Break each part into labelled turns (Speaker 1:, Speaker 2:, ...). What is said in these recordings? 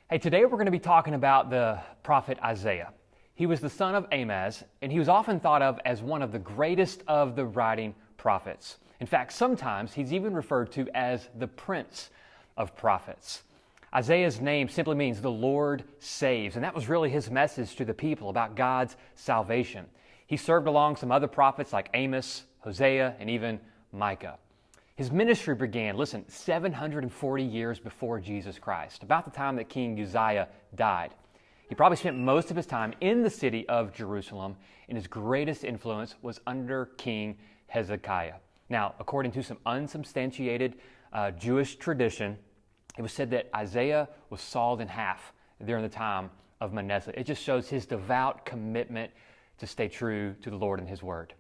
Speaker 1: Hey, today we're going to be talking about the prophet Isaiah. He was the son of Amoz, and he was often thought of as one of the greatest of the writing prophets. In fact, sometimes he's even referred to as the prince of prophets. Isaiah's name simply means the Lord saves, and that was really his message to the people about God's salvation. He served along some other prophets like Amos, Hosea, and even Micah. His ministry began, 740 years before Jesus Christ, about the time that King Uzziah died. He probably spent most of his time in the city of Jerusalem, and his greatest influence was under King Hezekiah. Now, according to some unsubstantiated Jewish tradition, it was said that Isaiah was sawed in half during the time of Manasseh. It just shows his devout commitment to stay true to the Lord and His Word.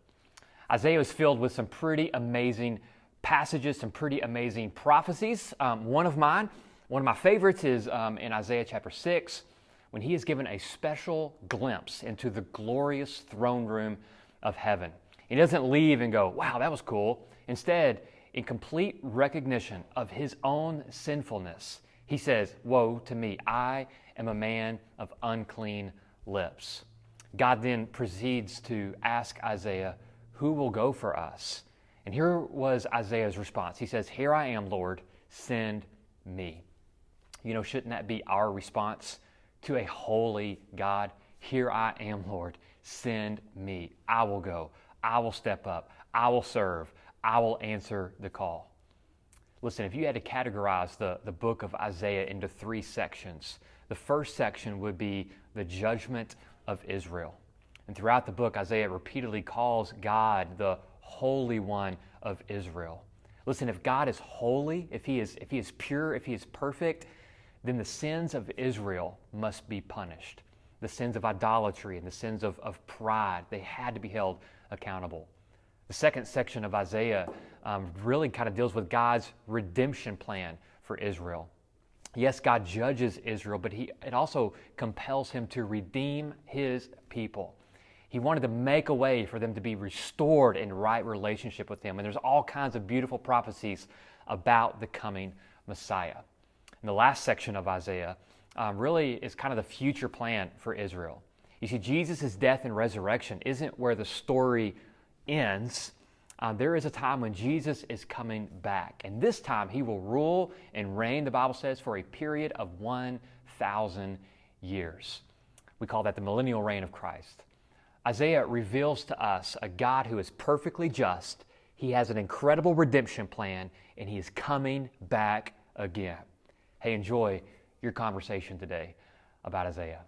Speaker 1: Isaiah was filled with some pretty amazing passages, some pretty amazing prophecies. One of my favorites is in Isaiah chapter 6, when he is given a special glimpse into the glorious throne room of heaven. He doesn't leave and go, wow, that was cool. Instead, in complete recognition of his own sinfulness, he says, woe to me, I am a man of unclean lips. God then proceeds to ask Isaiah, who will go for us? And here was Isaiah's response. He says, here I am, Lord, send me. Shouldn't that be our response to a holy God? Here I am, Lord, send me. I will go. I will step up. I will serve. I will answer the call. Listen, if you had to categorize the book of Isaiah into three sections, the first section would be the judgment of Israel. And throughout the book, Isaiah repeatedly calls God the Holy One of Israel. Listen, if God is holy, if He is pure, if He is perfect, then the sins of Israel must be punished. The sins of idolatry and the sins of pride, they had to be held accountable. The second section of Isaiah really kind of deals with God's redemption plan for Israel. Yes, God judges Israel, but it also compels Him to redeem His people. He wanted to make a way for them to be restored in right relationship with Him. And there's all kinds of beautiful prophecies about the coming Messiah. And the last section of Isaiah really is kind of the future plan for Israel. You see, Jesus' death and resurrection isn't where the story ends. There is a time when Jesus is coming back. And this time He will rule and reign, the Bible says, for a period of 1,000 years. We call that the millennial reign of Christ. Isaiah reveals to us a God who is perfectly just. He has an incredible redemption plan, and He is coming back again. Hey, enjoy your conversation today about Isaiah.